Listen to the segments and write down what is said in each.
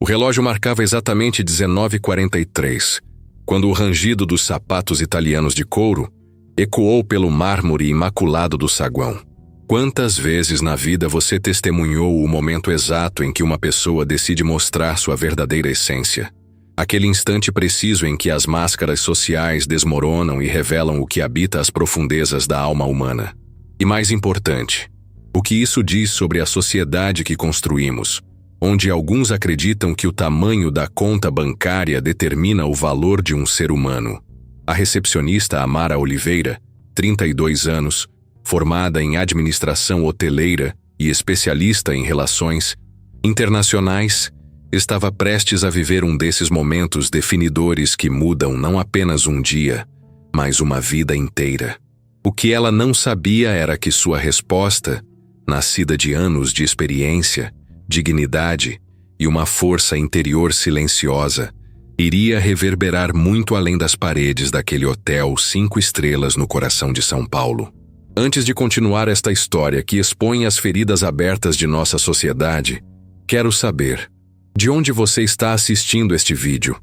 relógio marcava exatamente 19h43, quando o rangido dos sapatos italianos de couro ecoou pelo mármore imaculado do saguão. Quantas vezes na vida você testemunhou o momento exato em que uma pessoa decide mostrar sua verdadeira essência? Aquele instante preciso em que as máscaras sociais desmoronam e revelam o que habita as profundezas da alma humana. E mais importante, o que isso diz sobre a sociedade que construímos, onde alguns acreditam que o tamanho da conta bancária determina o valor de um ser humano. A recepcionista Amara Oliveira, 32 anos, formada em administração hoteleira e especialista em relações internacionais, estava prestes a viver um desses momentos definidores que mudam não apenas um dia, mas uma vida inteira. O que ela não sabia era que sua resposta, nascida de anos de experiência, dignidade e uma força interior silenciosa, iria reverberar muito além das paredes daquele hotel 5 estrelas no coração de São Paulo. Antes de continuar esta história que expõe as feridas abertas de nossa sociedade, quero saber, de onde você está assistindo este vídeo?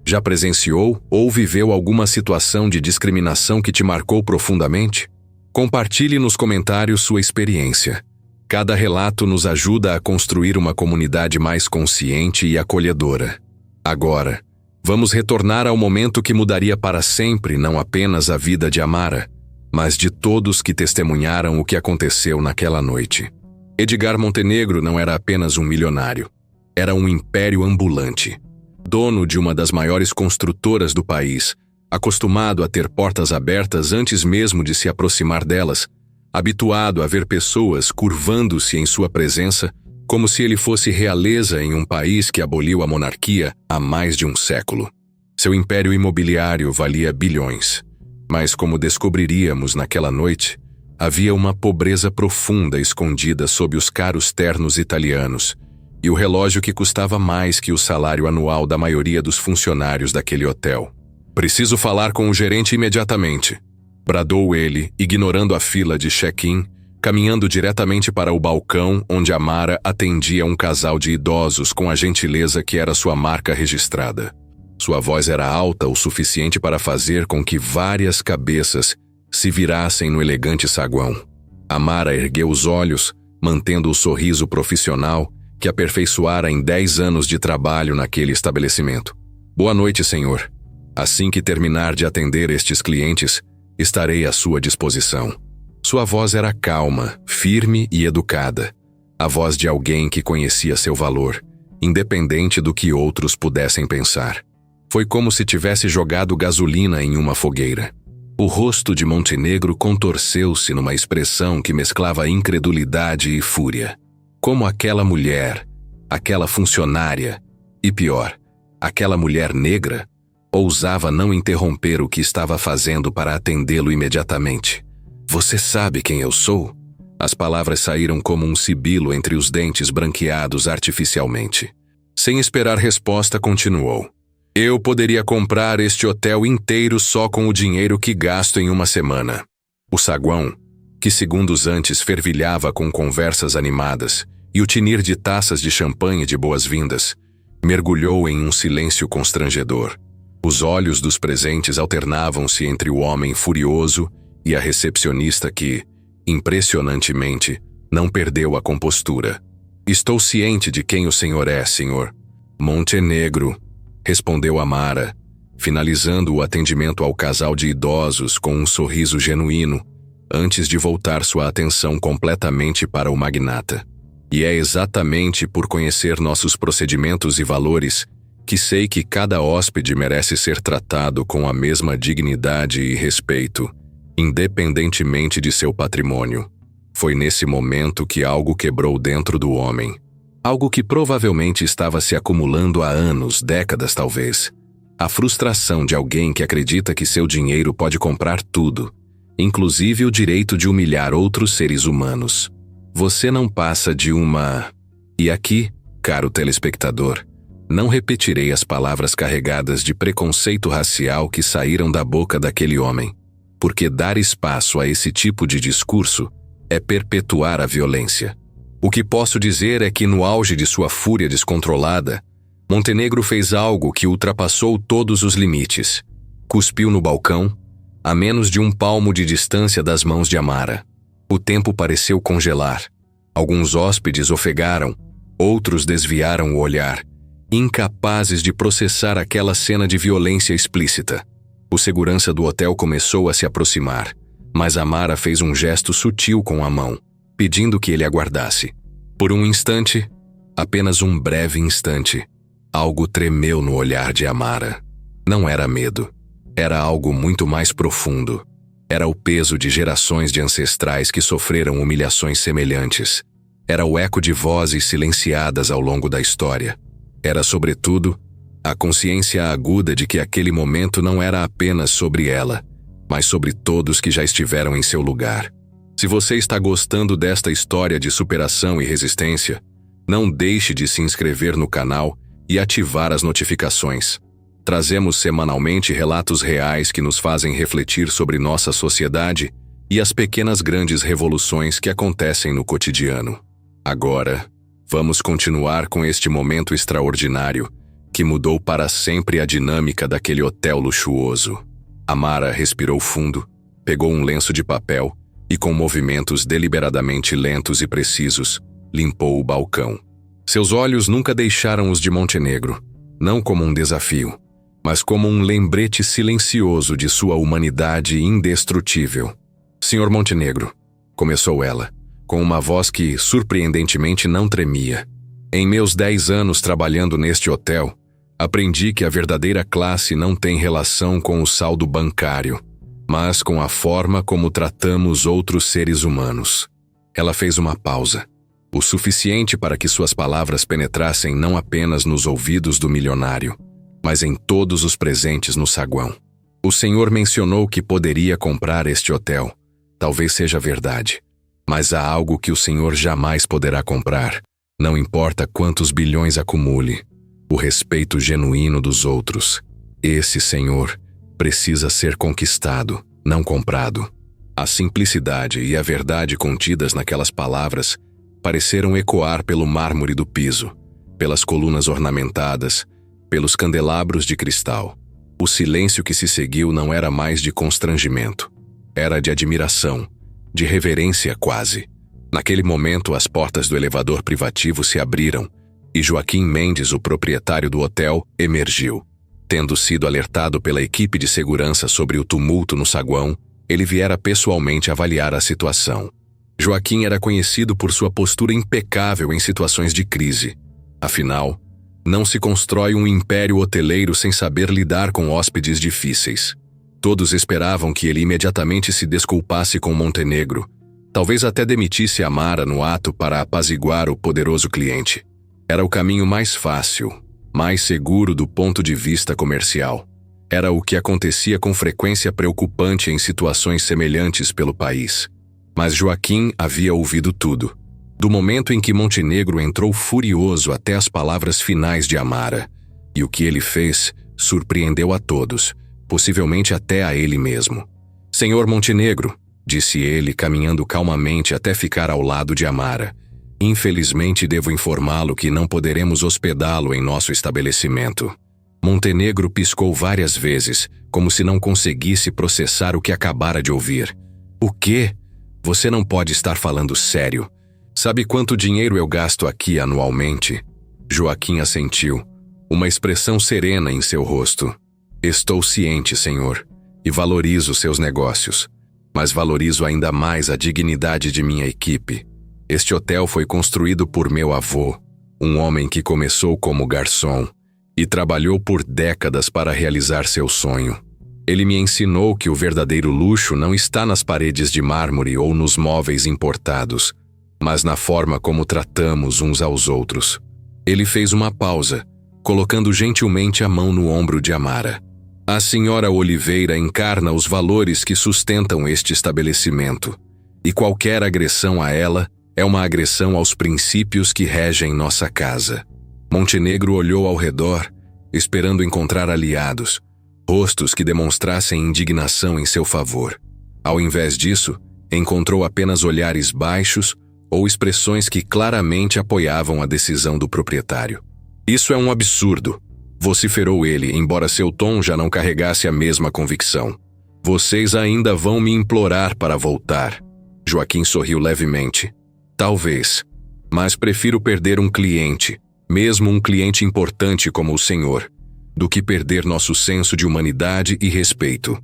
Já presenciou ou viveu alguma situação de discriminação que te marcou profundamente? Compartilhe nos comentários sua experiência. Cada relato nos ajuda a construir uma comunidade mais consciente e acolhedora. Agora, vamos retornar ao momento que mudaria para sempre não apenas a vida de Amara, mas de todos que testemunharam o que aconteceu naquela noite. Edgar Montenegro não era apenas um milionário. Era um império ambulante. Dono de uma das maiores construtoras do país, acostumado a ter portas abertas antes mesmo de se aproximar delas, habituado a ver pessoas curvando-se em sua presença, como se ele fosse realeza em um país que aboliu a monarquia há mais de um século. Seu império imobiliário valia bilhões. Mas como descobriríamos naquela noite, havia uma pobreza profunda escondida sob os caros ternos italianos e o relógio que custava mais que o salário anual da maioria dos funcionários daquele hotel. "Preciso falar com o gerente imediatamente", bradou ele, ignorando a fila de check-in, caminhando diretamente para o balcão onde Amara atendia um casal de idosos com a gentileza que era sua marca registrada. Sua voz era alta o suficiente para fazer com que várias cabeças se virassem no elegante saguão. Amara ergueu os olhos, mantendo o sorriso profissional que aperfeiçoara em 10 anos de trabalho naquele estabelecimento. "Boa noite, senhor. Assim que terminar de atender estes clientes, estarei à sua disposição." Sua voz era calma, firme e educada. A voz de alguém que conhecia seu valor, independente do que outros pudessem pensar. Foi como se tivesse jogado gasolina em uma fogueira. O rosto de Montenegro contorceu-se numa expressão que mesclava incredulidade e fúria. Como aquela mulher, aquela funcionária, e pior, aquela mulher negra, ousava não interromper o que estava fazendo para atendê-lo imediatamente. "Você sabe quem eu sou?" As palavras saíram como um sibilo entre os dentes branqueados artificialmente. Sem esperar resposta, continuou. "Eu poderia comprar este hotel inteiro só com o dinheiro que gasto em uma semana." O saguão, que segundos antes fervilhava com conversas animadas e o tinir de taças de champanhe de boas-vindas, mergulhou em um silêncio constrangedor. Os olhos dos presentes alternavam-se entre o homem furioso e a recepcionista que, impressionantemente, não perdeu a compostura. "Estou ciente de quem o senhor é, senhor Montenegro", respondeu Amara, finalizando o atendimento ao casal de idosos com um sorriso genuíno, antes de voltar sua atenção completamente para o magnata. "E é exatamente por conhecer nossos procedimentos e valores que sei que cada hóspede merece ser tratado com a mesma dignidade e respeito, independentemente de seu patrimônio." Foi nesse momento que algo quebrou dentro do homem. Algo que provavelmente estava se acumulando há anos, décadas talvez. A frustração de alguém que acredita que seu dinheiro pode comprar tudo, inclusive o direito de humilhar outros seres humanos. Você não passa de uma... E aqui, caro telespectador, não repetirei as palavras carregadas de preconceito racial que saíram da boca daquele homem, porque dar espaço a esse tipo de discurso é perpetuar a violência. O que posso dizer é que no auge de sua fúria descontrolada, Montenegro fez algo que ultrapassou todos os limites. Cuspiu no balcão, a menos de 1 palmo de distância das mãos de Amara. O tempo pareceu congelar. Alguns hóspedes ofegaram, outros desviaram o olhar, incapazes de processar aquela cena de violência explícita. O segurança do hotel começou a se aproximar, mas Amara fez um gesto sutil com a mão, pedindo que ele aguardasse. Por um instante, apenas um breve instante, algo tremeu no olhar de Amara. Não era medo. Era algo muito mais profundo. Era o peso de gerações de ancestrais que sofreram humilhações semelhantes. Era o eco de vozes silenciadas ao longo da história. Era, sobretudo, a consciência aguda de que aquele momento não era apenas sobre ela, mas sobre todos que já estiveram em seu lugar. Se você está gostando desta história de superação e resistência, não deixe de se inscrever no canal e ativar as notificações. Trazemos semanalmente relatos reais que nos fazem refletir sobre nossa sociedade e as pequenas grandes revoluções que acontecem no cotidiano. Agora, vamos continuar com este momento extraordinário que mudou para sempre a dinâmica daquele hotel luxuoso. Amara respirou fundo, pegou um lenço de papel e, com movimentos deliberadamente lentos e precisos, limpou o balcão. Seus olhos nunca deixaram os de Montenegro, não como um desafio, mas como um lembrete silencioso de sua humanidade indestrutível. Senhor Montenegro, começou ela, com uma voz que, surpreendentemente, não tremia. Em meus 10 anos trabalhando neste hotel, aprendi que a verdadeira classe não tem relação com o saldo bancário, mas com a forma como tratamos outros seres humanos. Ela fez uma pausa, o suficiente para que suas palavras penetrassem não apenas nos ouvidos do milionário, mas em todos os presentes no saguão. O senhor mencionou que poderia comprar este hotel. Talvez seja verdade, mas há algo que o senhor jamais poderá comprar, não importa quantos bilhões acumule: o respeito genuíno dos outros. Esse, senhor, precisa ser conquistado, não comprado. A simplicidade e a verdade contidas naquelas palavras pareceram ecoar pelo mármore do piso, pelas colunas ornamentadas, pelos candelabros de cristal. O silêncio que se seguiu não era mais de constrangimento. Era de admiração, de reverência quase. Naquele momento, as portas do elevador privativo se abriram e Joaquim Mendes, o proprietário do hotel, emergiu. Tendo sido alertado pela equipe de segurança sobre o tumulto no saguão, ele viera pessoalmente avaliar a situação. Joaquim era conhecido por sua postura impecável em situações de crise. Afinal, não se constrói um império hoteleiro sem saber lidar com hóspedes difíceis. Todos esperavam que ele imediatamente se desculpasse com Montenegro, talvez até demitisse Amara no ato para apaziguar o poderoso cliente. Era o caminho mais fácil, mais seguro do ponto de vista comercial. Era o que acontecia com frequência preocupante em situações semelhantes pelo país. Mas Joaquim havia ouvido tudo. Do momento em que Montenegro entrou furioso até as palavras finais de Amara. E o que ele fez surpreendeu a todos, possivelmente até a ele mesmo. Senhor Montenegro, disse ele, caminhando calmamente até ficar ao lado de Amara. Infelizmente devo informá-lo que não poderemos hospedá-lo em nosso estabelecimento. Montenegro piscou várias vezes, como se não conseguisse processar o que acabara de ouvir. O quê? Você não pode estar falando sério. Sabe quanto dinheiro eu gasto aqui anualmente? Joaquim assentiu, uma expressão serena em seu rosto. Estou ciente, senhor, e valorizo seus negócios, mas valorizo ainda mais a dignidade de minha equipe. Este hotel foi construído por meu avô, um homem que começou como garçom e trabalhou por décadas para realizar seu sonho. Ele me ensinou que o verdadeiro luxo não está nas paredes de mármore ou nos móveis importados, mas na forma como tratamos uns aos outros. Ele fez uma pausa, colocando gentilmente a mão no ombro de Amara. A senhora Oliveira encarna os valores que sustentam este estabelecimento, e qualquer agressão a ela é uma agressão aos princípios que regem nossa casa. Montenegro olhou ao redor, esperando encontrar aliados, rostos que demonstrassem indignação em seu favor. Ao invés disso, encontrou apenas olhares baixos ou expressões que claramente apoiavam a decisão do proprietário. Isso é um absurdo, vociferou ele, embora seu tom já não carregasse a mesma convicção. Vocês ainda vão me implorar para voltar. Joaquim sorriu levemente. Talvez, mas prefiro perder um cliente, mesmo um cliente importante como o senhor, do que perder nosso senso de humanidade e respeito.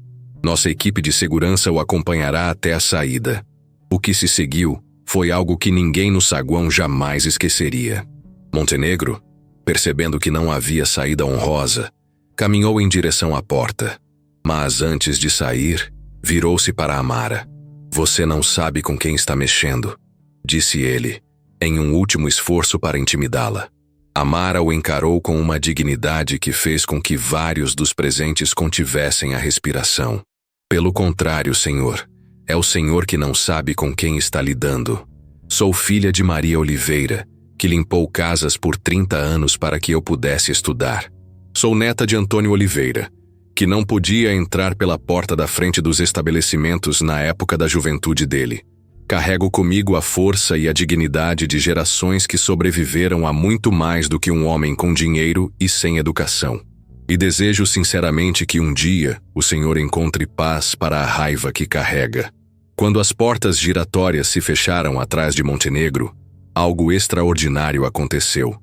Nossa equipe de segurança o acompanhará até a saída. O que se seguiu foi algo que ninguém no saguão jamais esqueceria. Montenegro, percebendo que não havia saída honrosa, caminhou em direção à porta. Mas antes de sair, virou-se para Amara. Você não sabe com quem está mexendo, disse ele, em um último esforço para intimidá-la. Amara o encarou com uma dignidade que fez com que vários dos presentes contivessem a respiração. Pelo contrário, senhor, é o senhor que não sabe com quem está lidando. Sou filha de Maria Oliveira, que limpou casas por 30 anos para que eu pudesse estudar. Sou neta de Antônio Oliveira, que não podia entrar pela porta da frente dos estabelecimentos na época da juventude dele. Carrego comigo a força e a dignidade de gerações que sobreviveram a muito mais do que um homem com dinheiro e sem educação. E desejo sinceramente que um dia o senhor encontre paz para a raiva que carrega. Quando as portas giratórias se fecharam atrás de Montenegro, algo extraordinário aconteceu.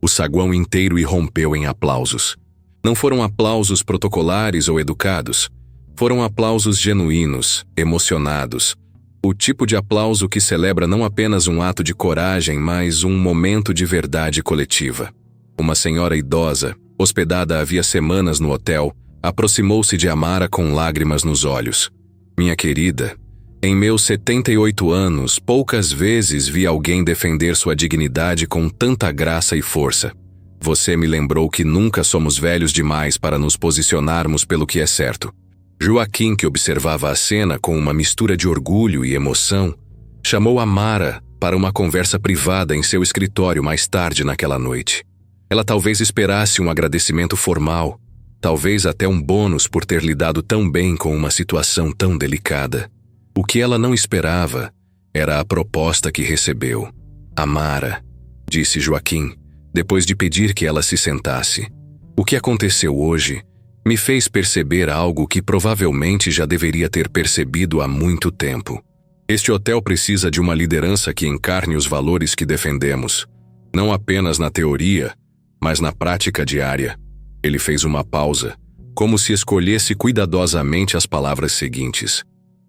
O saguão inteiro irrompeu em aplausos. Não foram aplausos protocolares ou educados. Foram aplausos genuínos, emocionados. O tipo de aplauso que celebra não apenas um ato de coragem, mas um momento de verdade coletiva. Uma senhora idosa, hospedada havia semanas no hotel, aproximou-se de Amara com lágrimas nos olhos. Minha querida, em meus 78 anos, poucas vezes vi alguém defender sua dignidade com tanta graça e força. Você me lembrou que nunca somos velhos demais para nos posicionarmos pelo que é certo. Joaquim, que observava a cena com uma mistura de orgulho e emoção, chamou Amara para uma conversa privada em seu escritório mais tarde naquela noite. Ela talvez esperasse um agradecimento formal, talvez até um bônus por ter lidado tão bem com uma situação tão delicada. O que ela não esperava era a proposta que recebeu. Amara, disse Joaquim, depois de pedir que ela se sentasse. O que aconteceu hoje me fez perceber algo que provavelmente já deveria ter percebido há muito tempo. Este hotel precisa de uma liderança que encarne os valores que defendemos, não apenas na teoria, mas na prática diária. Ele fez uma pausa, como se escolhesse cuidadosamente as palavras seguintes.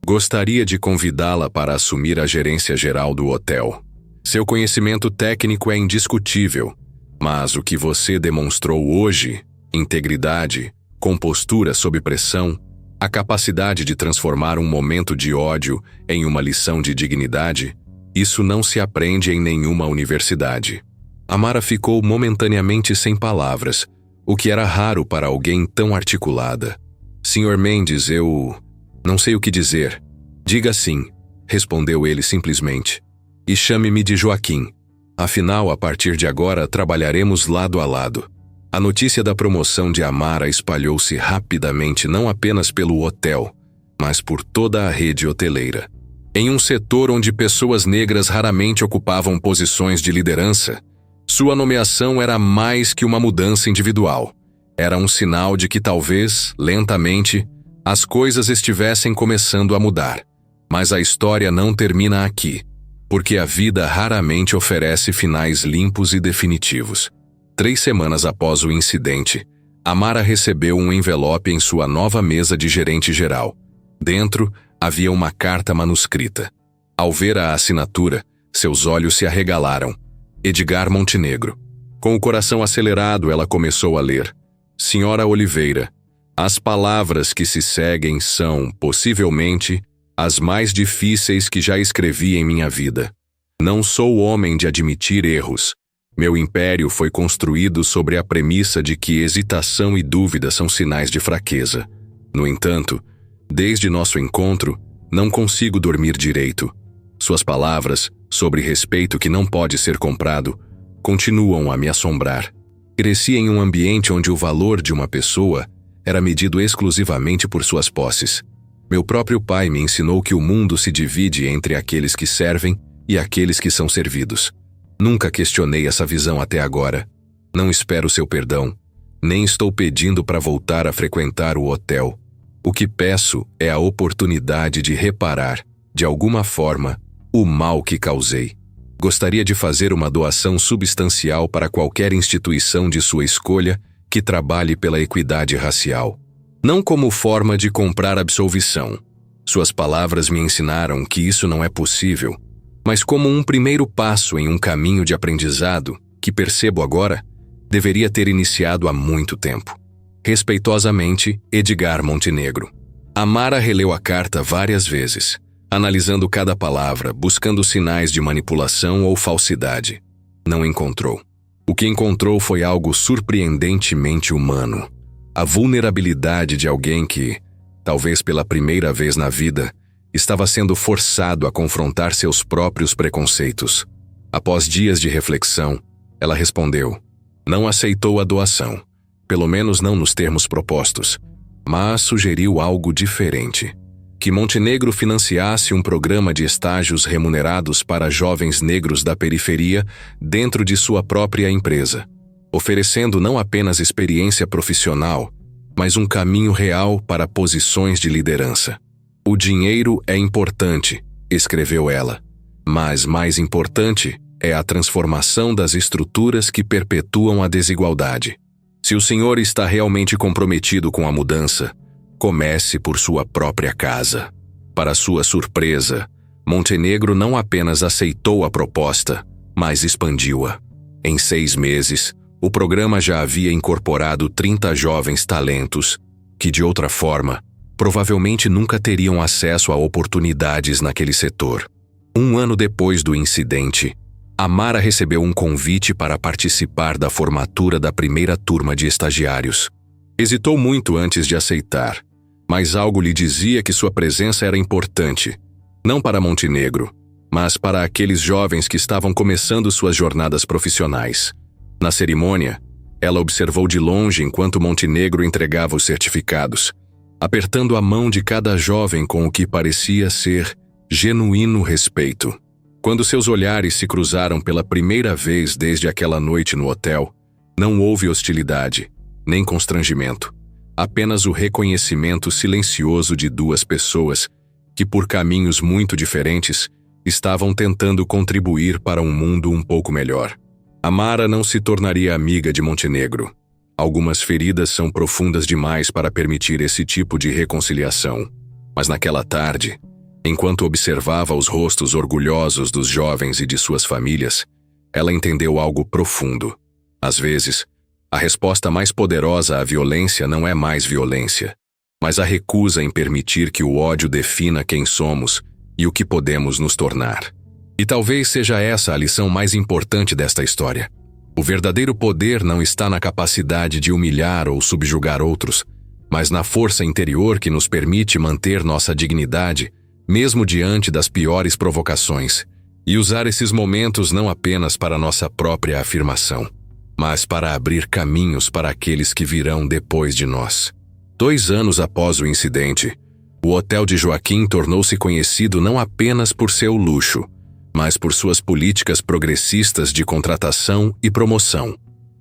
Gostaria de convidá-la para assumir a gerência geral do hotel. Seu conhecimento técnico é indiscutível, mas o que você demonstrou hoje, integridade, compostura sob pressão, a capacidade de transformar um momento de ódio em uma lição de dignidade, isso não se aprende em nenhuma universidade. Amara ficou momentaneamente sem palavras, o que era raro para alguém tão articulada. Sr. Mendes, eu não sei o que dizer. Diga sim, respondeu ele simplesmente. E chame-me de Joaquim. Afinal, a partir de agora, trabalharemos lado a lado. A notícia da promoção de Amara espalhou-se rapidamente não apenas pelo hotel, mas por toda a rede hoteleira. Em um setor onde pessoas negras raramente ocupavam posições de liderança, sua nomeação era mais que uma mudança individual. Era um sinal de que talvez, lentamente, as coisas estivessem começando a mudar. Mas a história não termina aqui, porque a vida raramente oferece finais limpos e definitivos. 3 semanas após o incidente, Amara recebeu um envelope em sua nova mesa de gerente geral. Dentro, havia uma carta manuscrita. Ao ver a assinatura, seus olhos se arregalaram. Edgar Montenegro. Com o coração acelerado, ela começou a ler. Senhora Oliveira, as palavras que se seguem são, possivelmente, as mais difíceis que já escrevi em minha vida. Não sou homem de admitir erros. Meu império foi construído sobre a premissa de que hesitação e dúvida são sinais de fraqueza. No entanto, desde nosso encontro, não consigo dormir direito. Suas palavras, sobre respeito que não pode ser comprado, continuam a me assombrar. Cresci em um ambiente onde o valor de uma pessoa era medido exclusivamente por suas posses. Meu próprio pai me ensinou que o mundo se divide entre aqueles que servem e aqueles que são servidos. Nunca questionei essa visão até agora. Não espero seu perdão, nem estou pedindo para voltar a frequentar o hotel. O que peço é a oportunidade de reparar, de alguma forma, o mal que causei. Gostaria de fazer uma doação substancial para qualquer instituição de sua escolha que trabalhe pela equidade racial. Não como forma de comprar absolvição. Suas palavras me ensinaram que isso não é possível, mas como um primeiro passo em um caminho de aprendizado que percebo agora, deveria ter iniciado há muito tempo. Respeitosamente, Edgar Montenegro. Amara releu a carta várias vezes, analisando cada palavra, buscando sinais de manipulação ou falsidade. Não encontrou. O que encontrou foi algo surpreendentemente humano. A vulnerabilidade de alguém que, talvez pela primeira vez na vida, estava sendo forçado a confrontar seus próprios preconceitos. Após dias de reflexão, ela respondeu: não aceitou a doação, pelo menos não nos termos propostos, mas sugeriu algo diferente. Que Montenegro financiasse um programa de estágios remunerados para jovens negros da periferia dentro de sua própria empresa, oferecendo não apenas experiência profissional, mas um caminho real para posições de liderança. O dinheiro é importante, escreveu ela, mas mais importante é a transformação das estruturas que perpetuam a desigualdade. Se o senhor está realmente comprometido com a mudança, comece por sua própria casa. Para sua surpresa, Montenegro não apenas aceitou a proposta, mas expandiu-a. Em 6 meses, o programa já havia incorporado 30 jovens talentos que, de outra forma, provavelmente nunca teriam acesso a oportunidades naquele setor. 1 ano depois do incidente, Amara recebeu um convite para participar da formatura da primeira turma de estagiários. Hesitou muito antes de aceitar, mas algo lhe dizia que sua presença era importante, não para Montenegro, mas para aqueles jovens que estavam começando suas jornadas profissionais. Na cerimônia, ela observou de longe enquanto Montenegro entregava os certificados, apertando a mão de cada jovem com o que parecia ser genuíno respeito. Quando seus olhares se cruzaram pela primeira vez desde aquela noite no hotel, não houve hostilidade, nem constrangimento. Apenas o reconhecimento silencioso de 2 pessoas que, por caminhos muito diferentes, estavam tentando contribuir para um mundo um pouco melhor. Amara não se tornaria amiga de Montenegro. Algumas feridas são profundas demais para permitir esse tipo de reconciliação. Mas naquela tarde, enquanto observava os rostos orgulhosos dos jovens e de suas famílias, ela entendeu algo profundo. Às vezes, a resposta mais poderosa à violência não é mais violência, mas a recusa em permitir que o ódio defina quem somos e o que podemos nos tornar. E talvez seja essa a lição mais importante desta história. O verdadeiro poder não está na capacidade de humilhar ou subjugar outros, mas na força interior que nos permite manter nossa dignidade, mesmo diante das piores provocações, e usar esses momentos não apenas para nossa própria afirmação, mas para abrir caminhos para aqueles que virão depois de nós. 2 anos após o incidente, o Hotel de Joaquim tornou-se conhecido não apenas por seu luxo, mas por suas políticas progressistas de contratação e promoção.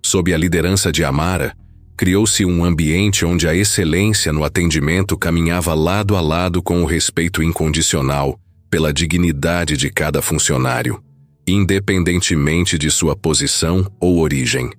Sob a liderança de Amara, criou-se um ambiente onde a excelência no atendimento caminhava lado a lado com o respeito incondicional pela dignidade de cada funcionário, independentemente de sua posição ou origem.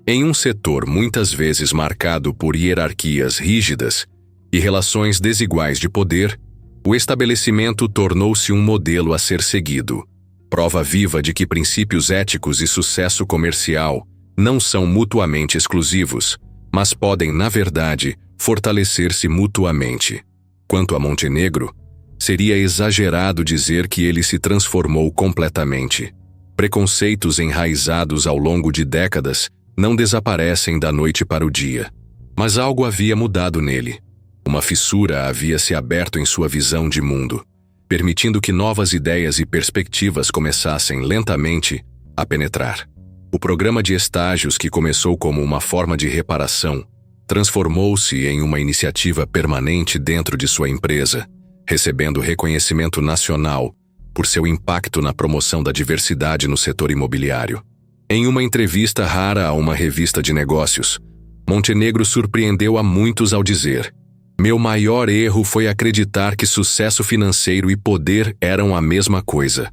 Em um setor muitas vezes marcado por hierarquias rígidas e relações desiguais de poder, o estabelecimento tornou-se um modelo a ser seguido, prova viva de que princípios éticos e sucesso comercial não são mutuamente exclusivos, mas podem, na verdade, fortalecer-se mutuamente. Quanto a Montenegro, seria exagerado dizer que ele se transformou completamente. Preconceitos enraizados ao longo de décadas não desaparecem da noite para o dia. Mas algo havia mudado nele. Uma fissura havia se aberto em sua visão de mundo, permitindo que novas ideias e perspectivas começassem lentamente a penetrar. O programa de estágios, que começou como uma forma de reparação, transformou-se em uma iniciativa permanente dentro de sua empresa, recebendo reconhecimento nacional por seu impacto na promoção da diversidade no setor imobiliário. Em uma entrevista rara a uma revista de negócios, Montenegro surpreendeu a muitos ao dizer: "Meu maior erro foi acreditar que sucesso financeiro e poder eram a mesma coisa.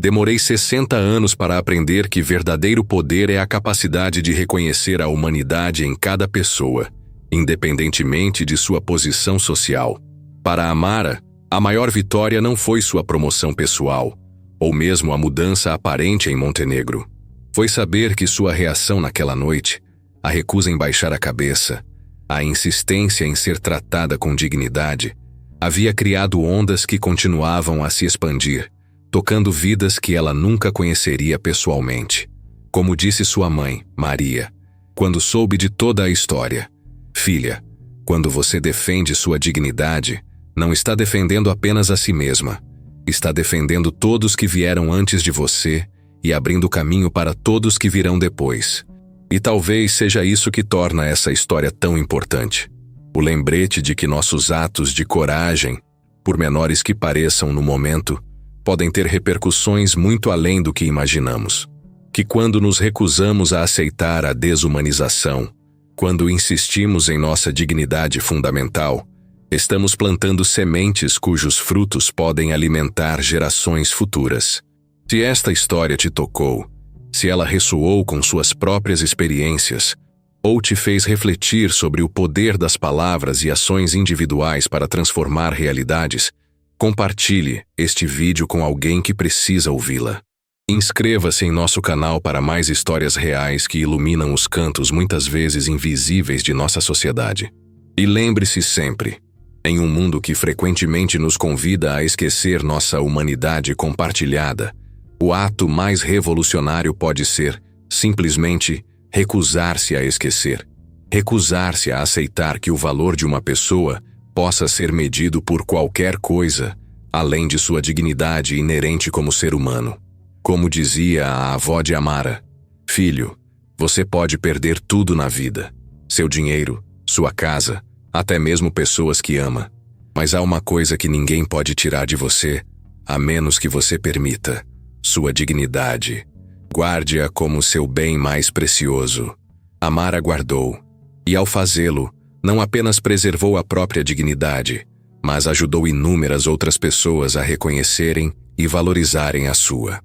Demorei 60 anos para aprender que verdadeiro poder é a capacidade de reconhecer a humanidade em cada pessoa, independentemente de sua posição social. Para Amara, a maior vitória não foi sua promoção pessoal, ou mesmo a mudança aparente em Montenegro. Foi saber que sua reação naquela noite, a recusa em baixar a cabeça, a insistência em ser tratada com dignidade, havia criado ondas que continuavam a se expandir, tocando vidas que ela nunca conheceria pessoalmente. Como disse sua mãe, Maria, quando soube de toda a história: "Filha, quando você defende sua dignidade, não está defendendo apenas a si mesma, está defendendo todos que vieram antes de você e abrindo caminho para todos que virão depois." E talvez seja isso que torna essa história tão importante. O lembrete de que nossos atos de coragem, por menores que pareçam no momento, podem ter repercussões muito além do que imaginamos. Que quando nos recusamos a aceitar a desumanização, quando insistimos em nossa dignidade fundamental, estamos plantando sementes cujos frutos podem alimentar gerações futuras. Se esta história te tocou, se ela ressoou com suas próprias experiências, ou te fez refletir sobre o poder das palavras e ações individuais para transformar realidades, compartilhe este vídeo com alguém que precisa ouvi-la. Inscreva-se em nosso canal para mais histórias reais que iluminam os cantos muitas vezes invisíveis de nossa sociedade. E lembre-se sempre, em um mundo que frequentemente nos convida a esquecer nossa humanidade compartilhada, o ato mais revolucionário pode ser, simplesmente, recusar-se a esquecer. Recusar-se a aceitar que o valor de uma pessoa possa ser medido por qualquer coisa, além de sua dignidade inerente como ser humano. Como dizia a avó de Amara: "Filho, você pode perder tudo na vida. Seu dinheiro, sua casa, até mesmo pessoas que ama. Mas há uma coisa que ninguém pode tirar de você, a menos que você permita: sua dignidade. Guarde-a como seu bem mais precioso." Amara guardou, e ao fazê-lo, não apenas preservou a própria dignidade, mas ajudou inúmeras outras pessoas a reconhecerem e valorizarem a sua.